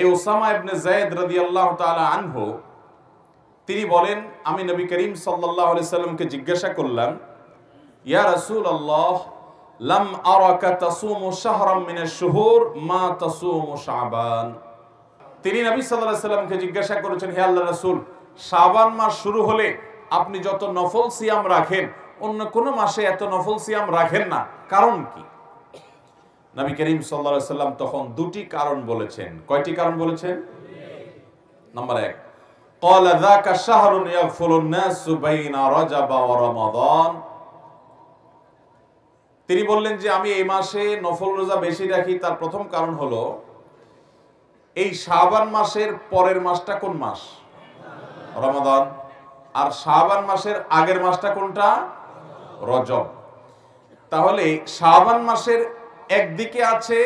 এই উসামা ইবনে যায়েদ রাদিয়াল্লাহু তাআলা আনহু তিনি বলেন, আমি নবী করিম সাল্লাল্লাহু আলাইহি সাল্লামকে জিজ্ঞাসা করলাম, ইয়া রাসূলুল্লাহ, লাম আরাকা তাসুমু শাহরাম মিনাশ শুহুর মা তাসুমু শাবান। তিনি নবী সাল্লাল্লাহু আলাইহি সাল্লামকে জিজ্ঞাসা করেছেন, হে আল্লাহর রাসূল, শাবান মাস শুরু হলে আপনি যত নফল সিয়াম রাখেন অন্য কোন মাসে এত নফল সিয়াম রাখেন না, কারণ কি? নবী করিম সাল্লাল্লাহু আলাইহি সাল্লাম তখন দুটি কারণ বলেছেন। কয়টি কারণ বলেছেন? নাম্বার 1, قال ذاك شهر يغفل الناس بين رجب ورمضان। তিনি বললেন যে আমি এই মাসে নফল রোজা বেশি রাখি, তার প্রথম কারণ হলো এই শাবান মাসের পরের মাসটা কোন মাস? রমাদান। আর শাবান মাসের আগের মাসটা কোনটা? রজব। তাহলে শাবান মাসের একদিকে আছে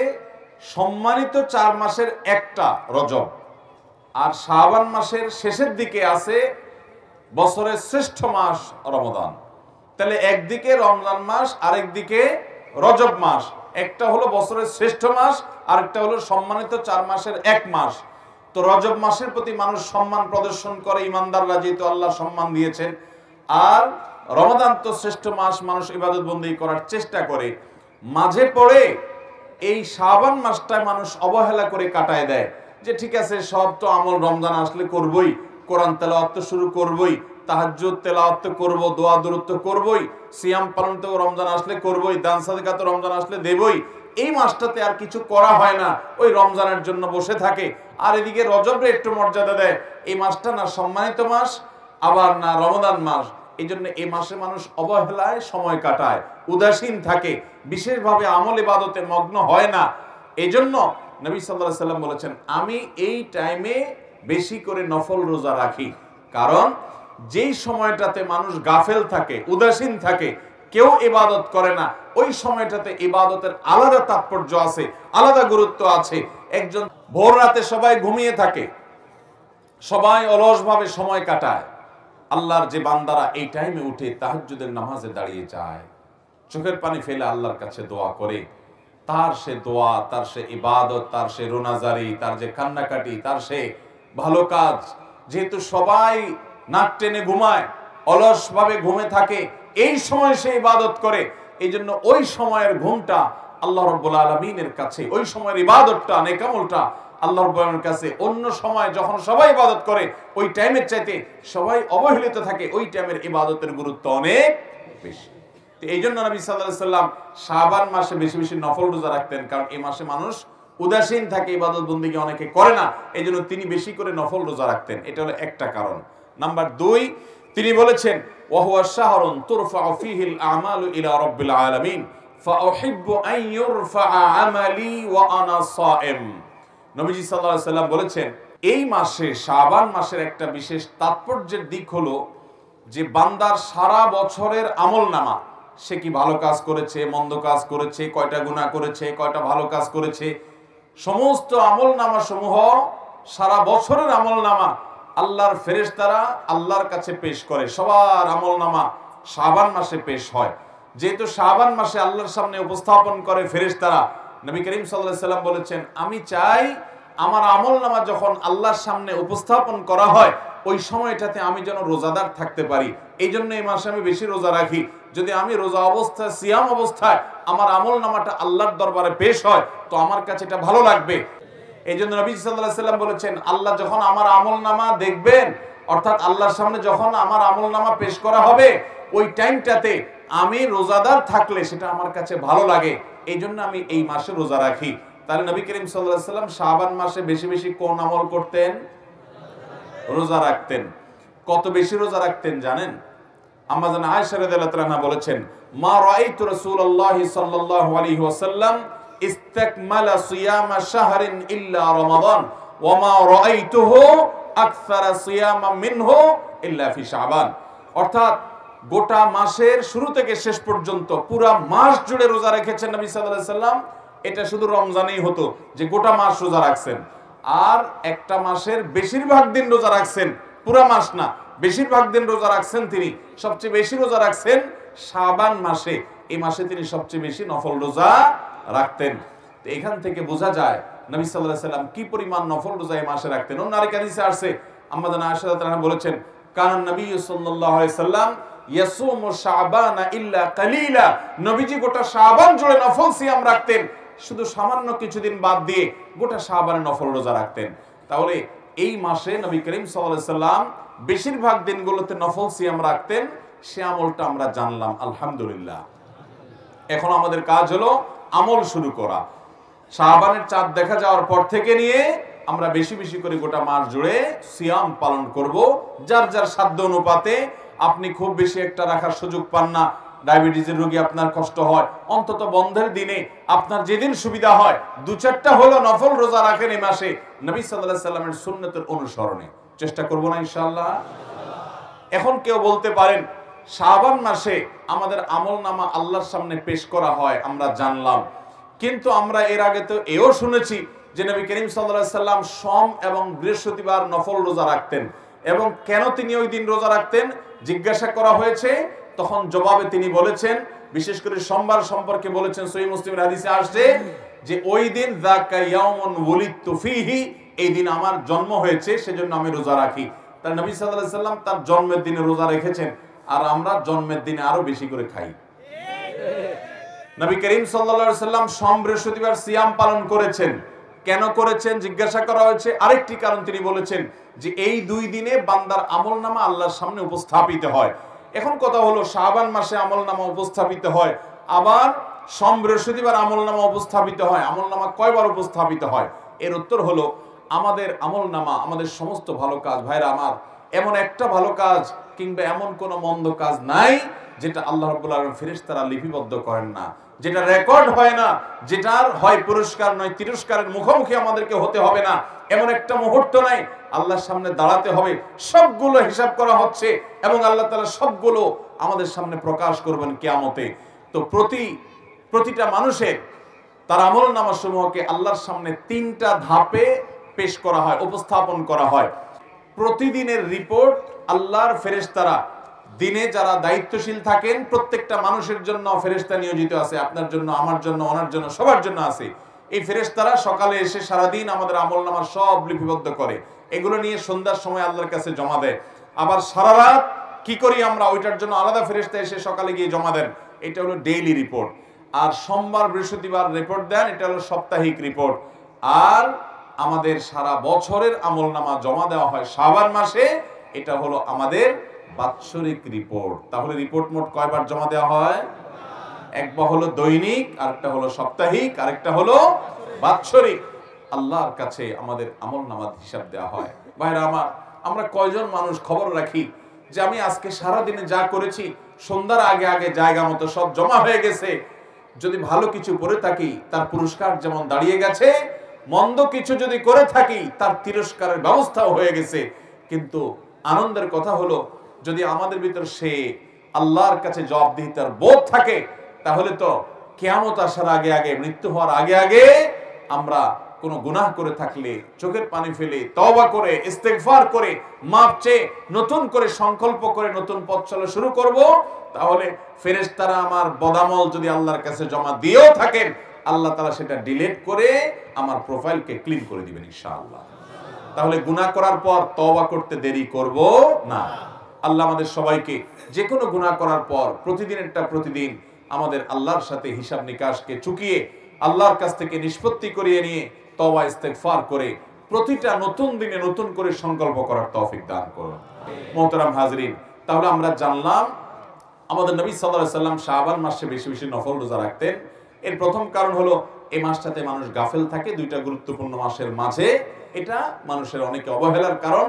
সম্মানিত 4 মাসের একটা রজব, আর শাবান মাসের শেষের দিকে আছে বছরের শ্রেষ্ঠ মাস রমাদান। তাহলে একদিকে রমজান মাস, আরেকদিকে রজব মাস। একটা হলো বছরের শ্রেষ্ঠ মাস, আরেকটা হলো সম্মানিত 4 মাসের এক মাস। তো রজব মাসের প্রতি মানুষ সম্মান প্রদর্শন করে, ইমানদাররা যেহেতু আল্লাহ সম্মান দিয়েছেন। আর রমাদান তো শ্রেষ্ঠ মাস, মানুষ ইবাদত বন্দেগী করার চেষ্টা করে। মাঝে পড়ে এই শাবান মাসটায় মানুষ অবহেলা করে কাটায় দেয়, যে ঠিক আছে সব তো আমল রমজান আসলে করবই, কোরআন তেলাওয়াত তো শুরু করবই, তাহাজ্জুদ তেলাওয়াত তো করব, দোয়া দুরূদ তো করবই, সিয়াম পালন তো রমজান আসলে করবই, দান সাদকা তো রমজান আসলে দেবই। এই মাসটাতে আর কিছু করা হয় না, ওই রমজানের জন্য বসে থাকে। আর এদিকে রজবরে একটু মর্যাদা দেয়। এই মাসটা না সম্মানিত মাস, আবার না রমজান মাস। এই জন্য এই মাসে মানুষ অবহেলায় সময় কাটায়, উদাসীন থাকে, বিশেষভাবে আমল ইবাদতে মগ্ন হয় না। এই জন্য নবী সাল্লাল্লাহু আলাইহি সাল্লাম বলেছেন, আমি এই টাইমে বেশি করে নফল রোজা রাখি। কারণ যেই সময়টাতে মানুষ গাফেল থাকে, উদাসীন থাকে, কেউ ইবাদত করে না, ওই সময়টাতে ইবাদতের আলাদা তাৎপর্য আছে, আলাদা গুরুত্ব আছে। একজন ভোর রাতে সবাই ঘুমিয়ে থাকে, সবাই অলসভাবে সময় কাটায়। আল্লাহর যে বান্দারা এই টাইমে উঠে তাহাজ্জুদের নামাজে দাঁড়িয়ে যায়, চোখের পানি ফেলে আল্লাহর কাছে দোয়া করে, তার সে দোয়া, তার সে ইবাদত, তার সে রোনাজারি, তার যে কান্নাকাটি, তার সে ভালো কাজ, যেহেতু সবাই নাক টেনে ঘুমায়, অলসভাবে ঘুমে থাকে, এই সময় সে ইবাদত করে। এই জন্য ওই সময়ের ঘুমটা আল্লাহ রাব্বুল আলামিনের কাছে, ওই সময়ের ইবাদতটা, নেকামলটা আল্লাহ রাব্বুল আলামিনের কাছে অন্য সময় যখন সবাই ইবাদত করে ওই টাইমের চাইতে সবাই অবহেলিত থাকে, ওই টাইমের ইবাদতের গুরুত্ব অনেক বেশি। এই জন্য নবী সাল্লাল্লাহু আলাইহি সাল্লাম শাবান মাসে বেশি বেশি নফল রোজা রাখতেন, কারণ এই মাসে মানুষ উদাসীন থাকে, ইবাদত বন্দেগী অনেকে করে না। এই জন্য তিনি বেশি করে নফল রোজা রাখতেন। এটা হলো একটা কারণ। নাম্বার 2, তিনি বলেছেন, ওয়া হুয়া শাহরুন তুরফাউ ফীহিল আমালু ইলা রাব্বিল আলামিন ফাউহিব্বু আন ইউরফাআ আমালি ওয়া আনা সায়েম। নবীজি সাল্লাল্লাহু আলাইহি সাল্লাম বলেছেন, এই মাসে শাবান মাসের একটা বিশেষ তাৎপর্যের দিক হলো যে বান্দার সারা বছরের আমলনামা, সে কি ভালো কাজ করেছে, মন্দ কাজ করেছে, কয়টা গুনাহ করেছে, কয়টা ভালো কাজ করেছে, সমস্ত আমলনামা সমূহ, সারা বছরের আমলনামা আল্লাহর ফেরেশতারা আল্লাহর কাছে পেশ করে। সবার আমলনামা শাবান মাসে পেশ হয়। যেহেতু শাবান মাসে আল্লাহর সামনে উপস্থাপন করে ফেরেশতারা, নবী করিম সাল্লাল্লাহু আলাইহি সাল্লাম বলেছেন, আমি চাই আমার আমলনামা যখন আল্লাহর সামনে উপস্থাপন করা হয় ওই সময়টাতে আমি যেন রোজাদার থাকতে পারি। এই জন্য এই মাসে আমি বেশি রোজা রাখি। যদি আমি রোজা অবস্থায়, সিয়াম অবস্থায় আমার আমলনামাটা আল্লাহর দরবারে পেশ হয় তো আমার কাছে এটা ভালো লাগবে। এই জন্য নবী সাল্লাল্লাহু আলাইহি সাল্লাম বলেছেন, আল্লাহ যখন আমার আমলনামা দেখবেন, অর্থাৎ আল্লাহর সামনে যখন আমার আমলনামা পেশ করা হবে, ওই টাইমটাতে আমি রোজাদার থাকলে সেটা আমার কাছে ভালো লাগে। এই জন্য আমি এই মাসে রোজা রাখি। তাহলে নবী করিম সাল্লাল্লাহু আলাইহি সাল্লাম শাবান মাসে বেশি বেশি কোন আমল করতেন? রোজা রাখতেন। কত বেশি রোজা রাখতেন জানেন? আম্মা জান আয়েশা রাদিয়াল্লাহু তাআলা বলেছেন, মা রাআইতু রাসূলুল্লাহি সাল্লাল্লাহু আলাইহি ওয়াসাল্লাম ইস্তাকমালা সিয়ামা শাহরিন ইল্লা রমাদান ওয়া মা রাআইতুহু আকসারা সিয়ামা মিনহু ইল্লা ফি শাবান। অর্থাৎ গোটা মাসের শুরু থেকে শেষ পর্যন্ত পুরা মাস জুড়ে রোজা রেখেছেন নবী সাল্লাল্লাহু আলাইহি সাল্লাম। এটা শুধু রমজানেই হতো যে গোটা মাস রোজা রাখছেন, আর একটা মাসের বেশিরভাগ দিন রোজা রাখছেন, পুরা মাস না, বেশিরভাগ দিন রোজা রাখছেন তিনি। সবচেয়ে বেশি রোজা রাখছেন শাবান মাসে। এই মাসে তিনি সবচেয়ে বেশি নফল রোজা রাখতেন। এখান থেকে বোঝা যায় নবী সাল্লাল্লাহু আলাইহি সাল্লাম কি পরিমাণ নফল রোজা এই মাসে রাখতেন। অন্য আরেক হাদিসে আসছে, আম্মা জানা আয়েশা রাদিয়াল্লাহু আনহা বলেছেন, কানান নবী সাল্লাল্লাহু আলাইহি সাল্লাম ইয়াসুমু শাবানা ইল্লা কালিলা, নবীজি গোটা শাবান জুড়ে নফল সিয়াম রাখতেন, শুধু সামান্য কিছুদিন বাদ দিয়ে গোটা শাবানে নফল রোজা রাখতেন। তাহলে এই মাসে নবী করিম সাল্লাল্লাহু আলাইহি সাল্লাম বেশিরভাগ দিনগুলোতে নফল সিয়াম রাখতেন। সে আমলটা আমরা জানলাম, আলহামদুলিল্লাহ। এখন আমাদের কাজ হলো আমল শুরু করা। শাবানের চাঁদ দেখা যাওয়ার পর থেকে নিয়ে আমরা বেশি বেশি করে গোটা মাস জুড়ে সিয়াম পালন করব, যার যার সাধ্য অনুপাতে। আপনি খুব বেশি একটা রাখার সুযোগ পান না, ডায়াবেটিসের রোগী, আপনার কষ্ট হয়, অন্তত বন্ধের দিনে আপনার যেদিন সুবিধা হয় 2-4টা হলো নফল রোজা রাখেন এই মাসে, নবী সাল্লাল্লাহু আলাইহি সাল্লামের সুন্নতের অনুসরণে। চেষ্টা করব না ইনশাআল্লাহ? এখন কেউ বলতে পারেন, শাবান মাসে আমাদের আমলনামা আল্লাহর সামনে পেশ করা হয়, আমরা জানলাম, কিন্তু আমরা এর আগে তো এও শুনেছি যে নবী করিম সাল্লাল্লাহু আলাইহি সাল্লাম সোম এবং বৃহস্পতিবার নফল রোজা রাখতেন। এবং কেন তিনি ওই দিন রোজা রাখতেন জিজ্ঞাসা করা হয়েছে, তখন জবাবে তিনি বলেছেন, বিশেষ করে সোমবার সম্পর্কে বলেছেন, সহিহ মুসলিমের হাদিসে আসছে যে ওই দিন যাকা ইয়াউমুন ওয়ালিদতু ফীহি, এই দিন আমার জন্ম হয়েছে, সেজন্য আমি রোজা রাখি। তার নবী সাল্লাল্লাহু আলাইহি সাল্লাম তার জন্মের দিনে রোজা রেখেছেন, আর আমরা জন্মের দিনে আরো বেশি করে খাই। নবী করিম সাল্লাল্লাহু আলাইহি সাল্লাম সোম বৃহস্পতিবার সিয়াম পালন করেছেন। কেন করেছেন জিজ্ঞাসা করা হয়েছে, আরেকটি কারণ তিনি বলেছেন যে এই 2 দিনে বান্দার আমলনামা আল্লাহর সামনে উপস্থাপিত হয়। এখন কথা হলো, শাবান মাসে আমলনামা উপস্থাপিত হয়, আবার সোম বৃহস্পতিবার আমলনামা উপস্থাপিত হয়, আমলনামা কয়বার উপস্থাপিত হয়? এর উত্তর হলো, আমাদের আমলনামা, আমাদের সমস্ত ভালো কাজ, ভাইরা আমার, এমন একটা ভালো কাজ কিংবা এমন কোন মন্দ কাজ নাই যেটা আল্লাহ রাব্বুল আলামিন ফেরেশতারা লিপিবদ্ধ করেন না, যেটা রেকর্ড হয় না, যেটার হয় পুরস্কার নয় তিরস্কারের মুখোমুখি আমাদেরকে হতে হবে না, এমন একটা মুহূর্ত নাই। আল্লাহর সামনে দাঁড়াতে হবে, সবগুলো হিসাব করা হচ্ছে এবং আল্লাহ তাআলা সবগুলো আমাদের সামনে প্রকাশ করবেন কিয়ামতে। তো প্রতিটা মানুষের তার আমলনামা সমূহকে আল্লাহর সামনে 3টা ধাপে পেশ করা হয়, উপস্থাপন করা হয়। প্রতিদিনের রিপোর্ট আল্লাহর ফেরেশতারা, দিনে যারা দায়িত্বশীল থাকেন, প্রত্যেকটা মানুষের জন্য ফেরেশতা নিয়োজিত আছে, আপনার জন্য, আমার জন্য, ওনার জন্য, সবার জন্য আছে। এই ফেরেশতারা সকালে এসে সারাদিন আমাদের আমলনামা সব লিপিবদ্ধ করে, এগুলো নিয়ে সন্ধ্যার সময় আল্লাহর কাছে জমা দেয়। আবার সারা রাত কি করি আমরা, ওইটার জন্য আলাদা ফেরেশতা এসে সকালে গিয়ে জমা দেন, এটা হলো ডেইলি রিপোর্ট। আর সোমবার বৃহস্পতিবার রিপোর্ট দেন, এটা হলো সাপ্তাহিক রিপোর্ট। আর আমাদের সারা বছরের আমলনামা জমা দেওয়া হয় শাবান মাসে, এটা হলো আমাদের বাৎসরিক রিপোর্ট। তাহলে রিপোর্ট মোট কয়বার জমা দেওয়া হয়? একবার হলো দৈনিক, আরেকটা হলো সাপ্তাহিক, আরেকটা হলো বাৎসরিক। আল্লাহর কাছে আমাদের আমলনামার হিসাব দেওয়া হয়। ভাইরা আমার, আমরা কয়জন মানুষ খবর রাখি যে আমি আজকে সারা দিনে যা করেছি সন্ধ্যার আগে আগে জায়গা মতো সব জমা হয়ে গেছে। যদি ভালো কিছু করে থাকি তার পুরস্কার যেমন দাঁড়িয়ে গেছে, মন্দ কিছু যদি করে থাকি তার তিরস্কারের ব্যবস্থাও হয়ে গেছে। কিন্তু আনন্দের কথা হলো, যদি আমাদের ভিতর সে আল্লাহর কাছে জবাবদিহিতার বোধ থাকে, তাহলে তো কিয়ামত আসার আগে আগে, মৃত্যু হওয়ার আগে আগে আমরা কোনো গুনাহ করে থাকলে চোখের পানি ফেলে তওবা করে ইস্তেগফার করে মাপ চেয়ে নতুন করে সংকল্প করে নতুন পথ চলা শুরু করব। তাহলে ফেরেশতারা আমার বদামল যদি আল্লাহর কাছে জমা দিয়েও থাকেন, আল্লাহ তাআলা সেটা ডিলিট করে আমার প্রোফাইলকে ক্লিন করে দিবেন ইনশাআল্লাহ। তাহলে গুনাহ করার পর তওবা করতে দেরি করব না। আল্লাহ আমাদের সবাইকে যে কোনো গুনাহ করার পর প্রতিদিন আমাদের আল্লাহর সাথে হিসাব নিকাশকে চুকিয়ে আল্লাহর কাছ থেকে নিষ্পত্তি করিয়ে নিয়ে তওবা ইস্তেগফার করে প্রতিটা নতুন দিনে নতুন করে সংকল্প করার তৌফিক দান করুন। মুহতারাম হাজরিন, তাহলে আমরা জানলাম আমাদের নবী সাল্লাল্লাহু আলাইহি সাল্লাম শাবান মাসে বেশি বেশি নফল রোজা রাখতেন। এর প্রথম কারণ হলো এই মাসটাতে মানুষ গাফেল থাকে, 2টা গুরুত্বপূর্ণ মাসের মাঝে, এটা মানুষের অনেকে অবহেলার কারণ।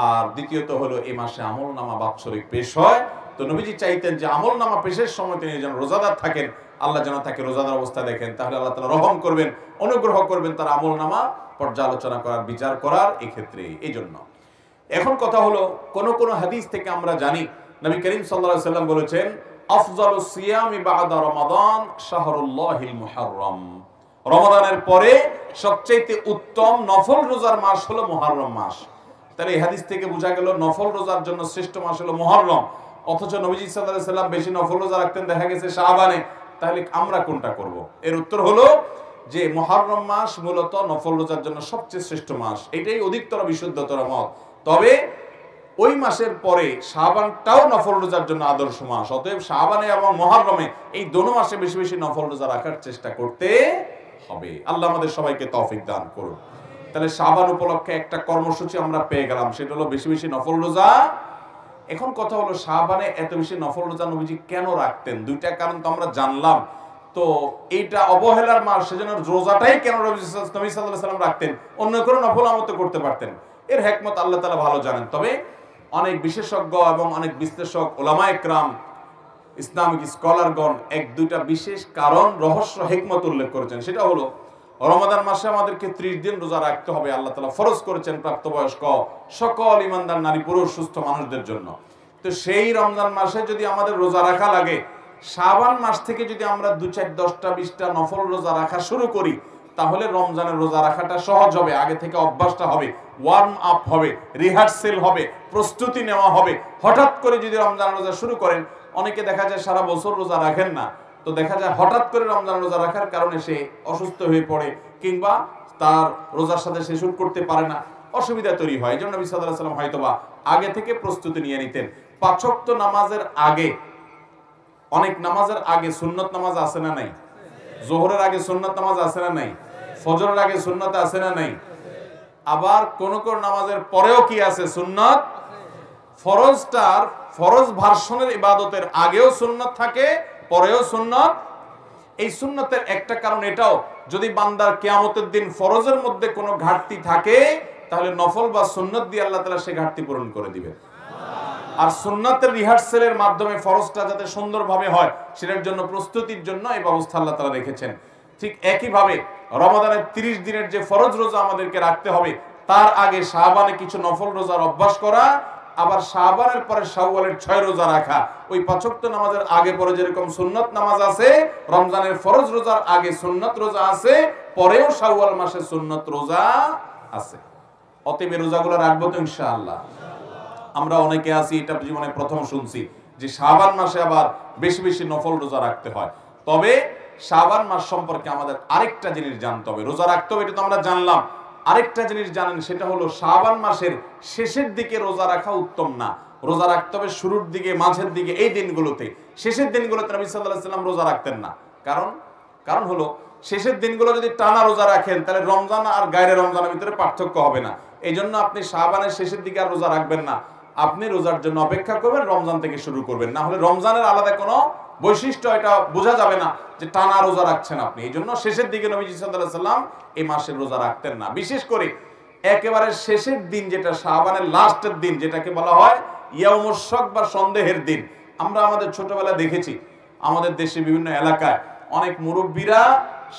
আর দ্বিতীয়ত হলো এই মাসে আমলনামা বাৎসরিক পেশ হয়। তো নবীজি চাইতেন যে আমলনামা পেশের সময় তিনি যেন রোজাদার থাকেন, আল্লাহ যেন তাকে রোজাদার অবস্থা দেখেন, তাহলে আল্লাহ তাআলা রহম করবেন, অনুগ্রহ করবেন তার আমলনামা পর্যালোচনা করার, বিচার করার এক্ষেত্রে। এই জন্য এখন কথা হলো, কোন হাদিস থেকে আমরা জানি নবী করিম সাল্লাল্লাহু আলাইহি সাল্লাম বলেছেন, আফজালুস সিয়ামি বা'দা রমাদান শাহরুল্লাহিল মুহাররম। রমাদানের পরে সবচেয়ে উত্তম নফল রোজার মাস হলো মুহররম মাস। তাহলে এই হাদিস থেকে বোঝা গেল নফল রোজার জন্য শ্রেষ্ঠ মাস হলো মুহররম। অথচ নবীজি সাল্লাল্লাহু আলাইহি সাল্লাম বেশি নফল রোজা রাখতেন দেখা গেছে শাবানে। তাহলে আমরা কোনটা করব? এর উত্তর হলো যে মুহররম মাস মূলত নফল রোজার জন্য সবচেয়ে শ্রেষ্ঠ মাস, এটাই অধিকতর বিশুদ্ধতর মত। তবে ওই মাসের পরে শাবানটাও নফল রোজার জন্য আদর্শ মাস। অতএব শাবানে এবং মুহররমে এই দোনো মাসে বেশি বেশি নফল রোজা রাখার চেষ্টা করতে হবে। আল্লাহ আমাদের সবাইকে তৌফিক দান করুন। তাহলে শাবান উপলক্ষে একটা কর্মসূচি আমরা পেয়ে গেলাম, সেটা হলো বেশি বেশি নফল রোজা। এখন কথা হলো শাবানে এত বেশি নফল রোজা নবীজি কেন রাখতেন? দুইটা কারণ তো আমরা জানলাম। তো এইটা অবহেলার মাস, সেজন্য রোজাটাই কেন নবী সাল্লাল্লাহু আলাইহি সাল্লাম রাখতেন? অন্য কোনো নফল আমল করতে পারতেন। এর হিকমত আল্লাহ তাআলা ভালো জানেন। তবে অনেক বিশেষজ্ঞ এবং অনেক বিশ্লেষক, ওলামায়ে কেরাম, ইসলামিক স্কলারগণ এক দুইটা বিশেষ কারণ, রহস্য, হিকমত উল্লেখ করেছেন। সেটা হলো রমাদান মাসে আমাদেরকে 30 দিন রোজা রাখতে হবে। আল্লাহ তাআলা ফরজ করেছেন প্রাপ্তবয়স্ক সকল ঈমানদার নারী পুরুষ সুস্থ মানুষদের জন্য। তো সেই রমজান মাসে যদি আমাদের রোজা রাখা লাগে, শাবান মাস থেকে যদি আমরা 2, 4, 10টা 20টা নফল রোজা রাখা শুরু করি, তাহলে রমজানের রোজা রাখাটা সহজ হবে। আগে থেকে অভ্যাসটা হবে, ওয়ার্ম আপ হবে, রিহার্সেল হবে, প্রস্তুতি নেওয়া হবে। হঠাৎ করে যদি রমজান রোজা শুরু করেন, অনেকে দেখা যায় সারা বছর রোজা রাখেন না, তো দেখা যায় হঠাৎ করে রমজান রোজা রাখার কারণে সে অসুস্থ হয়ে পড়ে, কিংবা তার রোজার সাথে সে শুট করতে পারে না, অসুবিধা তৈরি হয়। এই জন্য নবী সাল্লাল্লাহু আলাইহি ওয়াসাল্লাম হয়তোবা আগে থেকে প্রস্তুতি নিয়ে নিতেন। 5 ওয়াক্ত নামাজের আগে, অনেক নামাজের আগে সুন্নত নামাজ আছে না নাই? যোহরের আগে সুন্নত নামাজ আছে না নাই? ফজরের আগে সুন্নত আছে না নাই? আবার কোন কোন নামাজের পরেও কি আছে? সুন্নত। ফরজটার ফরজ ভার্সনের ইবাদতের আগেও সুন্নত থাকে, পরেও সুন্নত। এই সুন্নতের একটা কারণ এটাও, যদি বান্দার কিয়ামতের দিন ফরজের মধ্যে কোনো ঘাটতি থাকে, তাহলে নফল বা সুন্নত দিয়ে আল্লাহ তাআলা সেই ঘাটতি পূরণ করে দিবেন। আর সুন্নাতের রিহার্সেলের মাধ্যমে ফরজটা যাতে সুন্দরভাবে হয়, সেটার জন্য প্রস্তুতির জন্য এই ব্যবস্থা আল্লাহ তাআলা রেখেছেন। ঠিক একইভাবে রমাদানের 30 দিনের যে ফরজ রোজা আমাদেরকে রাখতে হবে, তার আগে শাবানে কিছু নফল রোজার অভ্যাস করা, আবার শাবানের পরে শাওয়ালের 6 রোজা রাখা। ওই 5 ওয়াক্ত নামাজের আগে পরে যেরকম সুন্নত নামাজ আছে, রমজানের ফরজ রোজার আগে সুন্নত রোজা আছে, পরেও শাওয়াল মাসে সুন্নত রোজা আছে। অতএব এই রোজাগুলো রাখবো তো ইনশাআল্লাহ। আমরা অনেকে আছি, এটা জীবনে প্রথম শুনছি যে শাবান মাসে আবার বেশি বেশি নফল রোজা রাখতে হয়। তবে শাবান মাস সম্পর্কে আমাদের আরেকটা জিনিস জানতে হবে। রোজা রাখতে হবে, এটা তো আমরা জানলাম। আরেকটা জিনিস জানেন, সেটা হলো শাবান মাসের শেষের দিকে রোজা রাখা উত্তম না। রোজা রাখতে হবে শুরুর দিকে, মাঝের দিকে, এই দিনগুলোতে। শেষের দিনগুলোতে নবী সাল্লাল্লাহু আলাইহি ওয়াসাল্লাম রোজা রাখতেন না। কারণ হলো শেষের দিনগুলো যদি টানা রোজা রাখেন, তাহলে রমজান আর গায়রে রমজানের ভিতরে পার্থক্য হবে না। এই জন্য আপনি শাবানের শেষের দিকে আর রোজা রাখবেন না। আপনি রোজার জন্য অপেক্ষা করবেন, রমজান থেকে শুরু করবেন। না হলে রমজানের আলাদা কোনো বৈশিষ্ট্য এটা বোঝা যাবে না যে টানা রোজা রাখছেন আপনি। এই জন্য শেষের দিকে নবী সাল্লাল্লাহু আলাইহি ওয়াসাল্লাম এই মাসের রোজা রাখতেন না। বিশেষ করে একেবারে শেষের দিন, যেটা শাবানের লাস্টের দিন, যেটাকে বলা হয় ইয়াউমুশ শক বা সন্দেহের দিন। আমরা আমাদের ছোটবেলায় দেখেছি, আমাদের দেশে বিভিন্ন এলাকায় অনেক মুরব্বীরা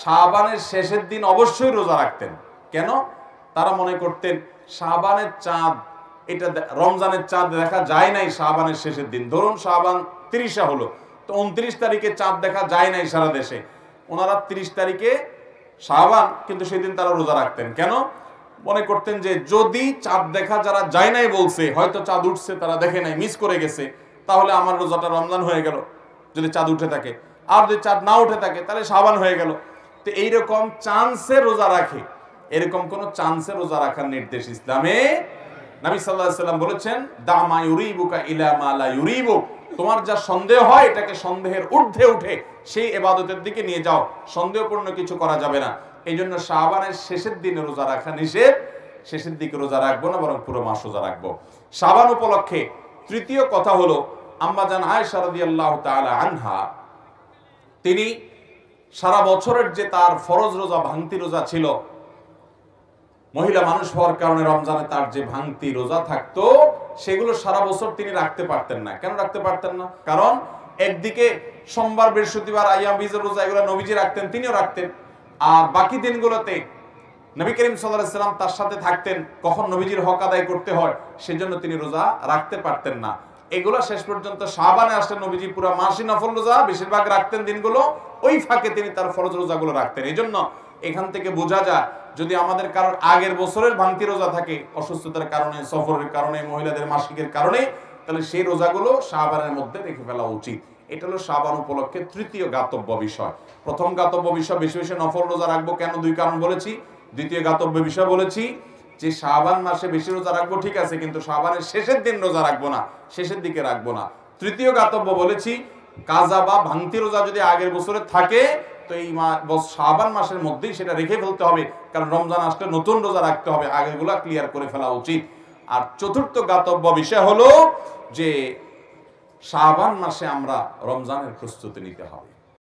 শাবানের শেষের দিন অবশ্যই রোজা রাখতেন। কেন? তারা মনে করতেন শাবানের চাঁদ, এটা রমজানের চাঁদ দেখা যায় নাই শাবানের শেষের দিন। ধরুন শাবান 30 হলো, তো 29 তারিখে চাঁদ দেখা যায় নাই সারা দেশে। ওনারা 30 তারিখে শাবান, কিন্তু সেদিন তারা রোজা রাখতেন। কেন? মনে করতেন যে যদি চাঁদ দেখা যারা যায় নাই বলছে, হয়তো চাঁদ উঠছে তারা দেখে নাই, মিস করে গেছে, তাহলে আমার রোজাটা রমজান হয়ে গেল যদি চাঁদ উঠে থাকে। আর যদি চাঁদ না উঠে থাকে তাহলে শাবান হয়ে গেল। তো এইরকম চান্সে রোজা রাখে, এরকম কোন চান্সে রোজা রাখার নির্দেশ ইসলামে। নবী সাল্লাল্লাহু আলাইহি ওয়াসাল্লাম বলেছেন, দা মা ইউরিবুকা ইলা মা লা ইউরিবুক, তোমার যা সন্দেহ হয় এটাকে সন্দেহের ঊর্ধ্বে উঠে সেই ইবাদতের দিকে নিয়ে যাও, সন্দেহপূর্ণ কিছু করা যাবে না। এই জন্য শাবানের শেষের দিনে রোজা রাখা নিষেধ। শেষের দিকে রোজা রাখবো না, বরং পুরো মাস রোজা রাখবো। শাবান উপলক্ষে তৃতীয় কথা হলো, আম্মা জান আয়েশা রাদিয়াল্লাহু তাআলা আনহা, তিনি সারা বছরের যে তার ফরজ রোজা, ভাঙতি রোজা ছিল, মহিলা মানুষ হওয়ার কারণে রমজানে তার যে ভাঙতি রোজা থাকতো, সেগুলো সারা বছর তিনি রাখতে পারতেন না। কেন রাখতে পারতেন না? কারণ একদিকে সোমবার, বৃহস্পতিবার, আইয়াম বীজের রোজা, এগুলো নবীজি রাখতেন, তিনিও রাখতেন। আর বাকি দিনগুলোতে নবী করিম সাল্লাল্লাহু আলাইহি ওয়াসাল্লাম তার সাথে থাকতেন, কখন নবীজির হক আদায় করতে হয় সেজন্য তিনি রোজা রাখতে পারতেন না। এগুলো শেষ পর্যন্ত শাবানে আসলে নবীজি পুরো মাসই নফল রোজা বেশিরভাগ রাখতেন দিনগুলো, ওই ফাঁকে তিনি তার ফরজ রোজাগুলো রাখতেন। এই জন্য এখান থেকে বোঝা যায়, যদি আমাদের কারোর আগের বছরের ভাঙতি রোজা থাকে, অসুস্থতার কারণে, সফরের কারণে, মহিলাদের মাসিকের কারণে, তাহলে সেই রোজাগুলো শাবানের মধ্যে রেখে ফেলা উচিত। এটা হলো শাবান উপলক্ষে তৃতীয় গাতব্য বিষয়। প্রথম গাতব্য বিষয় বেশি বেশি নফল রোজা রাখবো কেন, দুই কারণ বলেছি। দ্বিতীয় গাতব্য বিষয় বলেছি যে শাবান মাসে বেশি রোজা রাখবো ঠিক আছে, কিন্তু শাবানের শেষের দিন রোজা রাখবো না, শেষের দিকে রাখবো না। তৃতীয় গাতব্য বলেছি কাজা বা ভাঙতি রোজা যদি আগের বছরে থাকে তো এই শাবান মাসের মধ্যেই সেটা রেখে ফেলতে হবে, কারণ রমজান আসলে নতুন রোজা রাখতে হবে, আগেরগুলা ক্লিয়ার করে ফেলা উচিত। আর চতুর্থ গাতব্য বিষয় হলো যে শাবান মাসে আমরা রমজানের প্রস্তুতি নিতে হবে।